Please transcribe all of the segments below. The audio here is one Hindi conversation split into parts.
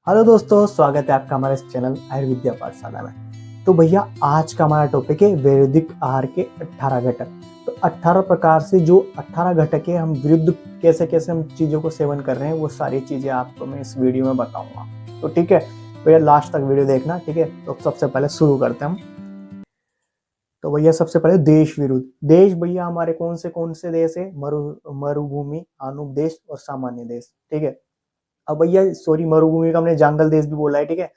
हेलो दोस्तों, स्वागत है आपका हमारे इस चैनल आयुर्विद्या पाठशाला में। तो भैया आज का हमारा टॉपिक है वैदिक आहार के 18 घटक। तो 18 प्रकार से जो 18 घटक है, हम विरुद्ध कैसे कैसे हम चीज़ों को सेवन कर रहे हैं, वो सारी चीज़ें आपको मैं इस वीडियो में बताऊंगा। तो ठीक है भैया, लास्ट तक वीडियो देखना। ठीक है, तो सबसे पहले शुरू करते हैं हम। तो भैया सबसे पहले देश विरुद्ध। देश भैया हमारे कौन से देश है? मरुभूमि, आनुप देश और सामान्य देश। ठीक है। अब भैया सॉरी, मरुभूमि का हमने जंगल देश भी बोला है। ठीक है,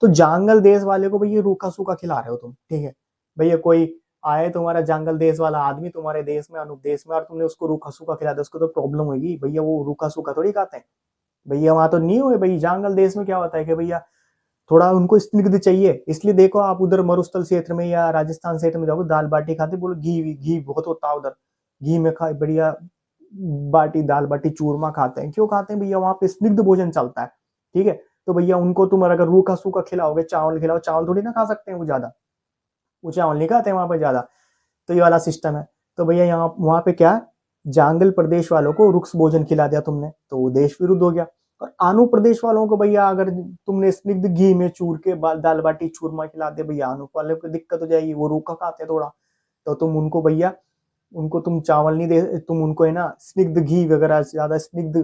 तो जंगल देश वाले को भैया रूखा सूखा खिला रहे हो तुम। ठीक है भैया, कोई आए तुम्हारा जंगल देश वाला आदमी तुम्हारे देश में, अनुप देश में, और तुमने उसको रूखा सूखा खिला दिया, उसको तो प्रॉब्लम होगी भैया। वो रूखा सूखा थोड़ी खाते हैं भैया, वहां तो नहीं हुए भैया। जंगल देश में क्या होता है कि भैया थोड़ा उनको स्निग्ध चाहिए, इसलिए देखो आप उधर मरुस्थल क्षेत्र में या राजस्थान क्षेत्र में जाओ, दाल बाटी खाते, बोलो घी घी बहुत होता है उधर, घी में खा बढ़िया बाटी, दाल बाटी चूरमा खाते हैं। क्यों खाते हैं भैया? वहां पे स्निग्ध भोजन चलता है। ठीक है, तो भैया उनको तुम अगर रूखा सूखा खिलाओगे, चावल खिलाओ, चावल थोड़ी ना खा सकते हैं वो ज्यादा, वो चावल नहीं खाते वहां पे ज्यादा। तो ये वाला सिस्टम है। तो भैया यहाँ वहां पे क्या है, जांगल प्रदेश वालों को रुक्ष भोजन खिला दिया तुमने, तो वो देश विरुद्ध हो गया। और आनु प्रदेश वालों को भैया अगर तुमने स्निग्ध घी में चूर के दाल बाटी चूरमा खिला दे, भैया आनु वाले को दिक्कत हो जाएगी, वो रूखा खाते हैं थोड़ा। तो तुम उनको भैया, उनको तुम चावल नहीं दे, तुम उनको है ना स्निग्ध घी वगैरह ज्यादा स्निग्ध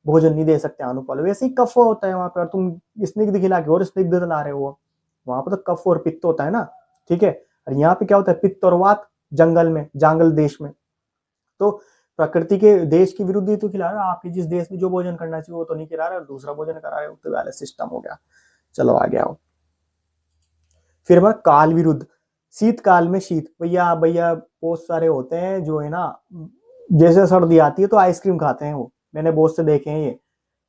भोजन नहीं दे सकते आनु वाले। वैसे ही कफ होता है वहां पर, और तुम स्निग्ध खिला के और स्निग्ध ला रहे हो, वहां पर तो कफ और पित्त होता है ना। ठीक है, और यहाँ पे क्या होता है, पित्त और वात, जंगल में, जंगल देश में। तो प्रकृति के देश के विरुद्ध ही तो खिला रहा है। आपके जिस देश में जो भोजन करना चाहिए वो तो नहीं खिला रहा है, दूसरा भोजन करा रहे हो, तो वाला सिस्टम हो गया। चलो आगे आओ। फिर हमारा काल विरुद्ध। शीतकाल में शीत, भैया भैया बहुत सारे होते हैं जो है ना, जैसे सर्दी आती है तो आइसक्रीम खाते हैं वो, मैंने बहुत से देखे हैं ये।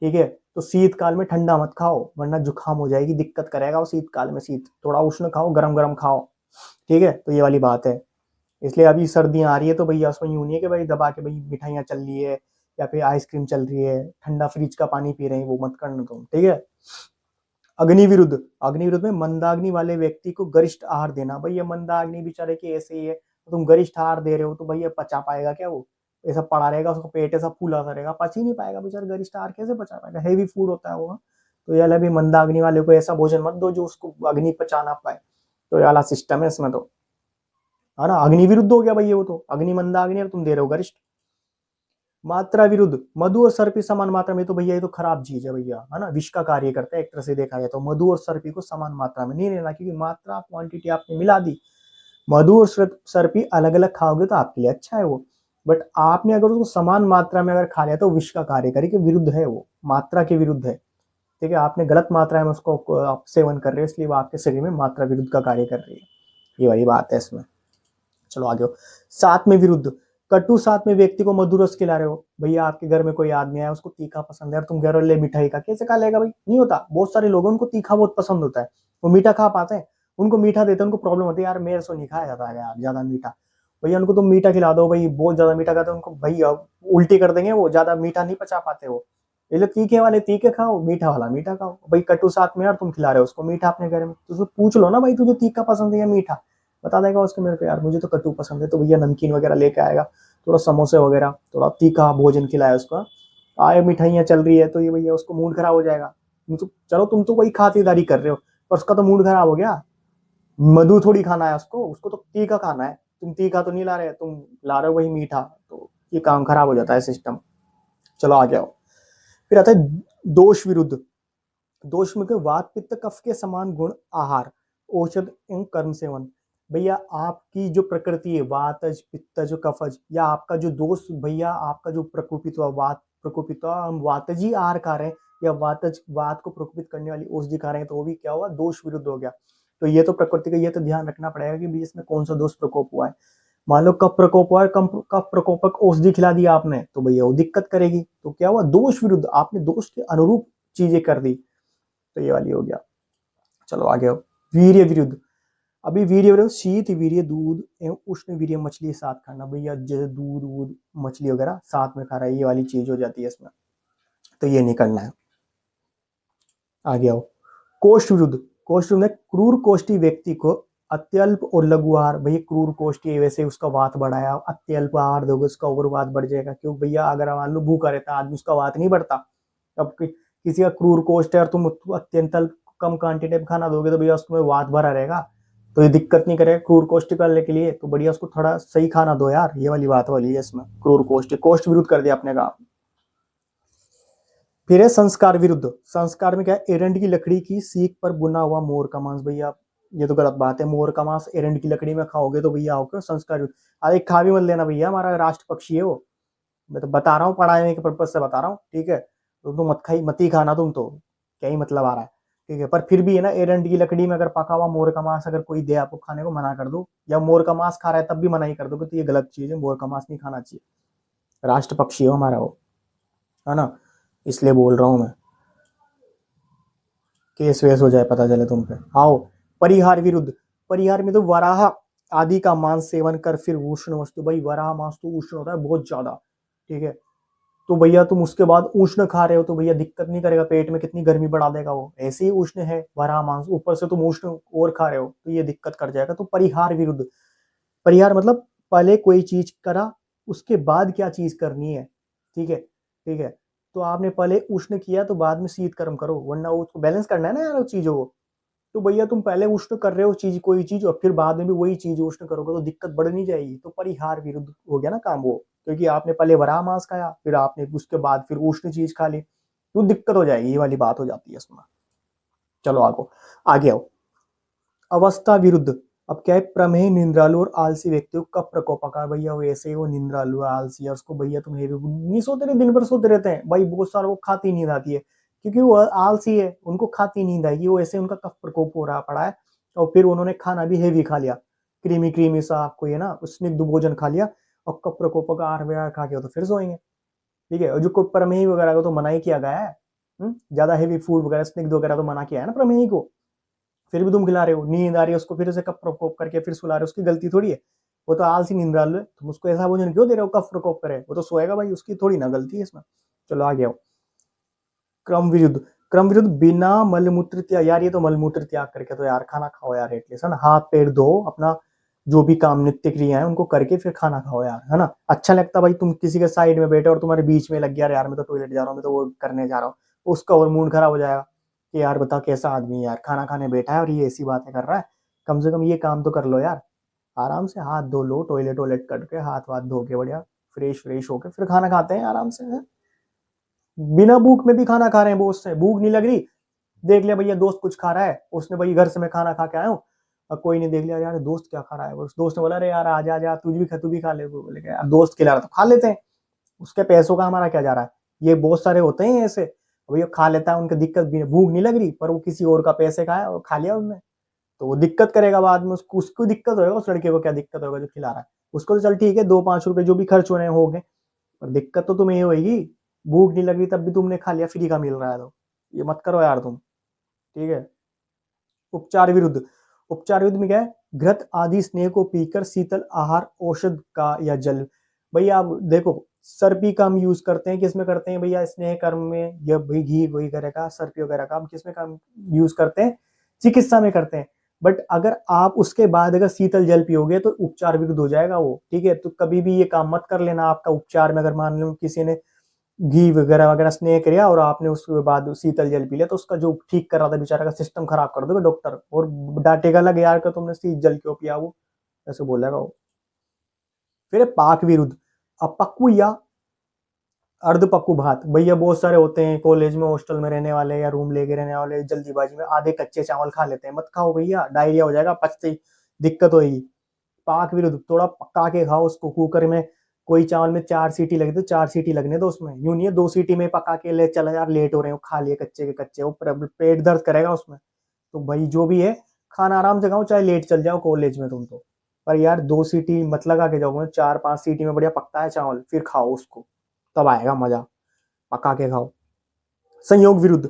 ठीक है, तो शीतकाल में ठंडा मत खाओ वरना जुकाम हो जाएगी, दिक्कत करेगा वो शीतकाल में। शीत थोड़ा उष्ण खाओ, गरम गरम खाओ। ठीक है, तो ये वाली बात है। इसलिए अभी सर्दियां आ रही है तो भैया उसमें यूं नहीं है कि भाई दबा के भाई मिठाइयाँ चल रही है या फिर आइसक्रीम चल रही है, ठंडा फ्रिज का पानी पी रहे हैं, वो मत करना तुम। ठीक है। अग्निविरुद्ध। अग्निविरुद्ध में मंदाग्नि वाले व्यक्ति को गरिष्ठ आहार देना। भैया मंदाग्नि बेचारे की ऐसे ही है, तो तुम गरिष्ठ आहार दे रहे हो तो भैया पचा पाएगा क्या वो? ऐसा पड़ा रहेगा, उसको पेट ऐसा फूला सा रहेगा, पच ही नहीं पाएगा बेचारा। गरिष्ठ आहार कैसे पचा पाएगा? हैवी फूड होता है वो। तो ये वाला भी मंदाग्नि वाले को ऐसा भोजन मत दो जो उसको अग्नि पचा ना पाए। तो ये वाला सिस्टम है इसमें। तो है ना, अग्नि विरुद्ध हो गया भैया, वो तो अग्नि मंदाग्नि और तुम दे रहे हो गरिष्ठ। मात्रा विरुद्ध। मधु और सर्पी समान मात्रा में, तो भैया ये तो खराब चीज है भैया, है ना, विष का कार्य करता है एक तरह से देखा जाए तो। मधु और सर्पी को समान मात्रा में नहीं लेना, क्योंकि मात्रा क्वांटिटी आपने मिला दी। मधु और सर्पी अलग अलग खाओगे तो आपके लिए अच्छा है वो, बट आपने अगर उसको समान मात्रा में अगर खा लिया तो विष का कार्य करेगी, विरुद्ध है वो, मात्रा के विरुद्ध है। ठीक है, आपने गलत मात्रा में उसको आप सेवन कर रहे हो, इसलिए वो आपके शरीर में मात्रा विरुद्ध का कार्य कर रही है। ये वाली बात है इसमें। चलो आगे हो। साथ में विरुद्ध। कटु साथ में व्यक्ति को मधुर रस खिला रहे हो। भैया आपके घर में कोई आदमी आया, उसको तीखा पसंद है और तुम कह रहे हो ले मिठाई का, कैसे खा लेगा भाई? नहीं होता। बहुत सारे लोगों उनको तीखा बहुत पसंद होता है, वो मीठा खा पाते हैं। उनको मीठा देते हैं, उनको प्रॉब्लम होती है, यार मेरे से नहीं खाया जाता है यार ज्यादा मीठा। भैया उनको तुम मीठा खिला दो भाई, बहुत ज्यादा मीठा खाते हैं उनको भैया उल्टी कर देंगे, वो ज्यादा मीठा नहीं पचा पाते वो। इसलिए तीखे वाले तीखे खाओ, मीठा वाला मीठा खाओ। भाई कटु साथ में, और तुम खिला रहे हो उसको मीठा अपने घर में, तो उसको पूछ लो ना भाई तुझे तीखा पसंद है या मीठा, बता देगा उसको मेरे को यार मुझे तो कटु पसंद है, तो भैया नमकीन वगैरह लेके आएगा, थोड़ा समोसे वगैरह, थोड़ा तीखा भोजन खिलाया उसको। आए मिठाइयाँ चल रही है तो ये भैया उसको मूड खराब हो जाएगा। तुम तो चलो, तुम तो वही खातिरदारी कर रहे हो, पर उसका तो मूड खराब हो गया। मधु थोड़ी खाना है उसको, उसको तो तीखा खाना है। तुम तीखा तो नहीं ला रहे, तुम ला रहे हो वही मीठा, तो ये काम खराब हो जाता है सिस्टम। चलो आ जाओ। फिर आता है दोष विरुद्ध। दोष में वात पित्त कफ के समान गुण आहार, औषध एवं कर्म सेवन। भैया आपकी जो प्रकृति है, वातज पित्तज कफज, या आपका जो दोष भैया, आपका जो प्रकोपित हुआ वात, प्रकोपित हुआ, हम वातजी आहार खा रहे हैं या वातज वात को प्रकोपित करने वाली औषधि खा रहे हैं, तो वो भी क्या हुआ, दोष विरुद्ध हो गया। तो ये तो प्रकृति का ये तो ध्यान रखना पड़ेगा कि इसमें कौन सा दोष प्रकोप हुआ है। मान लो कफ प्रकोप हुआ है, कफ प्रकोपक औषधि खिला दिया आपने, तो भैया वो दिक्कत करेगी। तो क्या हुआ, दोष विरुद्ध, आपने दोष के अनुरूप चीजें कर दी, तो ये वाली हो गया। चलो आगे आओ। वीर्य विरुद्ध। अभी वीर्य विरुद्ध, शीत वीर्य दूध एवं उष्ण वीर्य मछली साथ खाना। भैया जैसे दूध वूध मछली वगैरह साथ में खा रहा है, ये वाली चीज हो जाती है इसमें, तो ये नहीं करना है। आगे आओ। कोष्ठ विरुद्ध। कोष्ठ विरुद्ध में क्रूर कोष्ठी व्यक्ति को अत्यल्प और लघु आहार। भैया क्रूर कोष्ठी है, वैसे उसका वात बढ़ाया, अत्यल्प आहार दोगे उसका और वात बढ़ जाएगा। क्यों भैया, अगर मान लो भूखा रहता आदमी, उसका वात नहीं बढ़ता। अब किसी का क्रूर कोष्ठ है और तुम अत्यंत कम क्वांटिटी में खाना दोगे तो भैया उसमें वात भरा रहेगा, तो ये दिक्कत नहीं करेगा क्रूर कोष्ठ करने के लिए। तो बढ़िया उसको थोड़ा सही खाना दो यार, ये वाली बात वाली है इसमें। क्रूर कोष्ठ, कोष्ठ विरुद्ध कर दिया अपने काम। फिर है संस्कार विरुद्ध। संस्कार में क्या है, एरंड की लकड़ी की सीख पर बुना हुआ मोर का मांस। भैया ये तो गलत बात है, मोर का मांस एरंड की लकड़ी में खाओगे तो भैया होगा संस्कार विरुद्ध। अरे खा भी मत लेना भैया, हमारा राष्ट्र पक्षी है वो, मैं तो बता रहा हूँ, पढ़ाने के पर्पज से बता रहा हूँ, ठीक है। तो तुम मत ही खाना, तुम तो क्या ही मतलब आ रहा है, ठीक है। पर फिर भी है ना, एरंड की लकड़ी में अगर पका हुआ मोर का मांस अगर कोई दे आपको खाने को, मना कर दो, या मोर का मांस खा रहा है तब भी मना ही कर दो कि तो ये गलत चीज है, मोर का मांस नहीं खाना चाहिए, राष्ट्र पक्षी हो हमारा वो, है ना, इसलिए बोल रहा हूँ मैं, केस वेस हो जाए पता चले तुम पे। आओ परिहार विरुद्ध। परिहार में तो वराह आदि का मांस सेवन कर फिर उष्ण वस्तु। भाई वराह मांस तो उष्ण होता है बहुत ज्यादा, ठीक है। तो भैया तुम उसके बाद उष्ण खा रहे हो तो भैया दिक्कत नहीं करेगा पेट में, कितनी गर्मी बढ़ा देगा वो, ऐसे ही उष्ण है वराह मांस, ऊपर से तुम उष्ण और खा रहे हो तो ये दिक्कत कर जाएगा। तो परिहार विरुद्ध। परिहार मतलब पहले कोई चीज करा, उसके बाद क्या चीज करनी है, ठीक है, ठीक है। तो आपने पहले उष्ण किया तो बाद में शीत कर्म करो, वरना उसको बैलेंस करना है ना यार चीजों को। तो भैया तुम पहले उष्ण कर रहे हो चीज, कोई चीज, और फिर बाद में भी वही चीज उष्ण करोगे तो दिक्कत बढ़ नहीं जाएगी। तो परिहार विरुद्ध हो गया ना काम वो, क्योंकि आपने पहले वराह मांस खाया, फिर आपने उसके बाद फिर उष्ण चीज खा ली, तो दिक्कत हो जाएगी, ये वाली बात हो जाती है इसमें। चलो आगे आओ। अवस्था विरुद्ध। अब क्या है, प्रमेय, निंद्रालु और आलसी व्यक्तियों का प्रकोपकार। भैया वैसे वो निंद्रालु आलसी है, उसको भैया तुम नहीं सोते रहे, दिन भर सोते रहते हैं भाई, बहुत सारे वो खाती नींद आती है, क्योंकि वो आलसी है, उनको खाती नींद आएगी, वो ऐसे उनका कफ प्रकोप हो रहा पड़ा है, और फिर उन्होंने खाना भी हेवी खा लिया, क्रीमी क्रीमी सा कोई है ना स्निग्ध भोजन खा लिया, और कफ प्रकोप का आहार वगैरह खा के तो फिर सोएंगे, ठीक है। और जो कोई प्रमेय वगैरह को तो मना ही किया गया है, ज्यादा हेवी फूड वगैरह स्निग्ध वगैरह तो मना किया है ना प्रमेय को, फिर भी तुम खिला रहे हो, नींद आ रही है उसको फिर से कफ प्रकोप करके फिर सुला रहे हो, उसकी गलती थोड़ी है, वो तो आलसी निंद्रालु है, तुम उसको ऐसा भोजन क्यों दे रहे हो कफ प्रकोप करे, वो तो सोएगा भाई, उसकी थोड़ी ना गलती है इसमें। चलो आगे आओ। क्रम विरुद्ध। क्रम विरुद्ध बिना मलमूत्र त्याग, यार ये तो मलमूत्र त्याग करके तो यार खाना खाओ यार, एटलीस्ट है ना, हाथ पैर धो अपना, जो भी काम नित्य क्रिया है उनको करके फिर खाना खाओ यार, है ना। अच्छा लगता भाई तुम किसी के साइड में बैठे और तुम्हारे बीच में लग गया यार मैं तो टॉयलेट जा रहा हूँ, मैं तो वो करने जा रहा हूँ, उसका और मूड खराब हो जाएगा कि यार बता कैसा आदमी है यार, खाना खाने बैठा है और ये ऐसी बातें कर रहा है, कम से कम ये काम तो कर लो यार, आराम से हाथ धो लो, टॉयलेट वॉयलेट करके हाथ वाथ धो के बढ़िया फ्रेश फ्रेश होके फिर खाना खाते हैं आराम से, है? बिना भूख में भी खाना खा रहे हैं, बहुत से भूख नहीं लग रही, देख लिया भैया दोस्त कुछ खा रहा है, उसने भाई घर से मैं खाना खा के आया हूँ, और कोई नहीं, देख लिया यार दोस्त क्या खा रहा है, उस दोस्त ने बोला अरे यार आ जा तू भी खा ले, बोले यार दोस्त खिला रहा तो खा लेते हैं, उसके पैसों का हमारा क्या जा रहा है, ये बहुत सारे होते हैं ऐसे, भैया खा लेता है, उनका दिक्कत भी भूख नहीं लग रही पर वो किसी और का पैसे खाया और खा लिया उसने, तो वो दिक्कत करेगा बाद में, उसको दिक्कत होगा, उस लड़के को क्या दिक्कत होगा जो खिला रहा है, उसको तो चल ठीक है 2-5 रुपए जो भी खर्च होने हो गए, पर दिक्कत तो तुम्हें ये होगी, भूख नहीं लग रही तब भी तुमने खा लिया, फ्री का मिल रहा है तो ये मत करो यार तुम, ठीक है। उपचार विरुद्ध। उपचार विरुद्ध में क्या है, घृत आदि स्नेह को पीकर शीतल आहार औषध का या जल। भैया आप देखो सर्पी का हम यूज करते हैं, किसमें करते हैं भैया, स्नेह कर्म में, या भाई घी वगैरह का सर्पी वगैरह का हम किसमें काम यूज करते हैं, चिकित्सा में करते हैं। बट अगर आप उसके बाद अगर शीतल जल पियोगे तो उपचार विरुद्ध हो जाएगा वो, ठीक है। तो कभी भी ये काम मत कर लेना, आपका उपचार में अगर मान लो किसी ने घी वगैरह वगैरह स्नेह किया और आपने उसके बाद शीतल जल पी लिया, तो उसका जो ठीक कर रहा था बेचारा का सिस्टम खराब कर दोगे डॉक्टर, और डांटेगा लग यार का तुमने शीत जल क्यों पिया, वो ऐसे बोलेगा वो। फिर पाक विरुद्ध। अब पक्कू या अर्धपक्कू भात, भैया बहुत सारे होते हैं कॉलेज में हॉस्टल में रहने वाले या रूम लेके रहने वाले, जल्दीबाजी में आधे कच्चे चावल खा लेते हैं, मत खाओ भैया, डायरिया हो जाएगा, पचते ही दिक्कत होगी। पाक विरुद्ध, थोड़ा पका के खाओ उसको, कुकर में कोई चावल में 4 सीटी लगे तो 4 सीटी लगने दो उसमें, यूं नहीं है 2 सीटी में पका के ले चला यार लेट हो रहे हो, खा लिए कच्चे के कच्चे, वो पेट दर्द करेगा उसमें। तो भाई जो भी है खाना आराम से खाओ, चाहे लेट चल जाओ कॉलेज में तुम तो, पर यार 2 सीटी मत लगा के जाओ, 4-5 सीटी में बढ़िया पकता है चावल फिर खाओ उसको, तब आएगा मजा, पका के खाओ। संयोग विरुद्ध।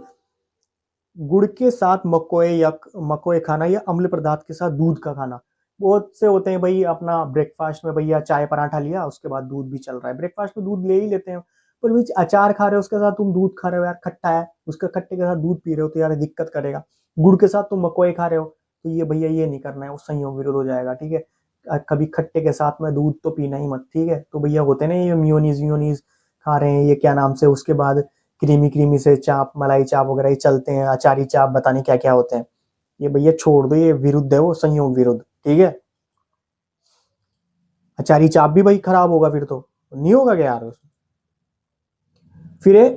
गुड़ के साथ मकोए या मकोए खाना, या अम्ल पदार्थ के साथ दूध का खाना। बहुत से होते हैं भाई अपना ब्रेकफास्ट में भैया चाय पराठा लिया उसके बाद दूध भी चल रहा है, ब्रेकफास्ट में दूध ले ही लेते हैं, पर बीच अचार खा रहे हो उसके साथ तुम दूध खा रहे हो यार, खट्टा है उसके खट्टे के साथ दूध पी रहे हो तो यार दिक्कत करेगा। गुड़ के साथ तुम मकोए खा रहे हो तो ये भैया ये नहीं करना है, वो संयोग विरुद्ध हो जाएगा, ठीक है। कभी खट्टे के साथ में दूध तो पीना ही मत, ठीक है। तो भैया होते हैं ना ये मियोनीज खा रहे हैं, ये क्या नाम से, उसके बाद क्रीमी क्रीमी से चाप, मलाई चाप वगैरह ही चलते हैं, अचारी चाप, बताने क्या क्या होते हैं। ये भैया छोड़ दो, ये विरुद्ध है, वो संयोग विरुद्ध, ठीक है। अचारी चाप भी भाई खराब होगा फिर तो, नहीं होगा क्या यार। फिर है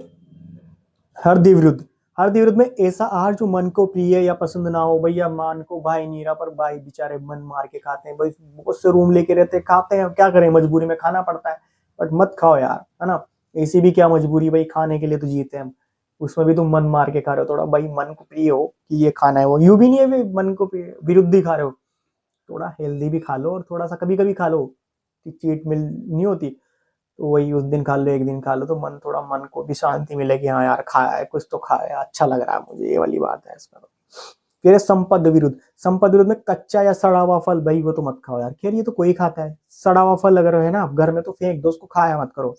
हृदय विरुद्ध। हृदय विरुद्ध में ऐसा आहार जो मन को प्रिय या पसंद ना हो। भैया मान को भाई नहीं रहा, पर भाई बेचारे मन मार के खाते हैं भाई, बहुत से रूम लेके रहते खाते हैं, क्या करें, मजबूरी में खाना पड़ता है। बट मत खाओ यार, है ना। ऐसी भी क्या मजबूरी भाई, खाने के लिए तो जीते हैं हम, उसमें भी तुम मन मार के खा रहे हो। थोड़ा भाई मन को प्रिय हो कि ये खाना है, वो यूं भी नहीं है भाई मन को प्रिय विरुद्ध ही खा रहे हो। थोड़ा हेल्दी भी खा लो, और थोड़ा सा कभी कभी खा लो, कि चीट मिल नहीं होती, तो वही उस दिन खा लो, एक दिन खा लो, तो मन थोड़ा, मन को भी शांति मिलेगी, हाँ यार खाया है, कुछ तो खाया है, अच्छा लग रहा है मुझे, ये वाली बात है इसमें। तो फिर है संपद विरुद्ध। संपद विरुद्ध में कच्चा या सड़ा हुआ फल, भाई वो तो मत खाओ यार। खैर ये तो कोई खाता है, सड़ा हुआ फल अगर है ना घर में तो फेंक दो उसको, खाया मत करो।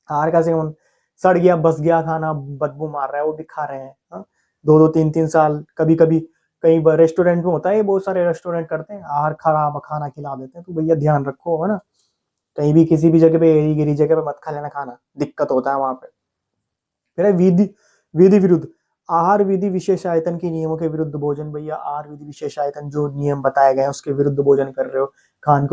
आहार का सेवन, सड़ गया बस गया खाना, बदबू मार रहा है, वो भी खा रहे हैं, हाँ? 2-2 3-3 साल, कभी कभी कई बार रेस्टोरेंट में होता है, बहुत सारे रेस्टोरेंट करते हैं, आहार खराब खाना खिला देते हैं, तो भैया ध्यान रखो, है ना। कहीं भी किसी भी जगह पे, एरी गिरी जगह पे मत खा लेना खाना, दिक्कत होता है वहां पे। फिर है विधि विधि विरुद्ध। आहार विधि विशेष आयतन के नियमों के विरुद्ध भोजन। भैया आहार विधि विशेष आयतन जो नियम बताए गए हैं उसके विरुद्ध भोजन कर रहे हो। खाने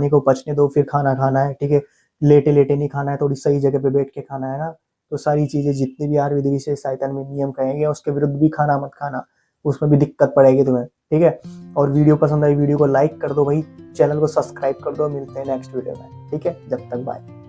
को पचने दो, फिर खाना खाना है, ठीक है। लेटे लेटे नहीं खाना है, थोड़ी सही जगह पे बैठ के खाना है ना। तो सारी चीजें जितनी भी आहार विधि विशेष आयतन में नियम कहेंगे उसके विरुद्ध भी खाना मत खाना, उसमें भी दिक्कत पड़ेगी तुम्हें, ठीक है। और वीडियो पसंद आई, वीडियो को लाइक कर दो भाई, चैनल को सब्सक्राइब कर दो। मिलते हैं नेक्स्ट वीडियो में, ठीक है, जब तक बाय।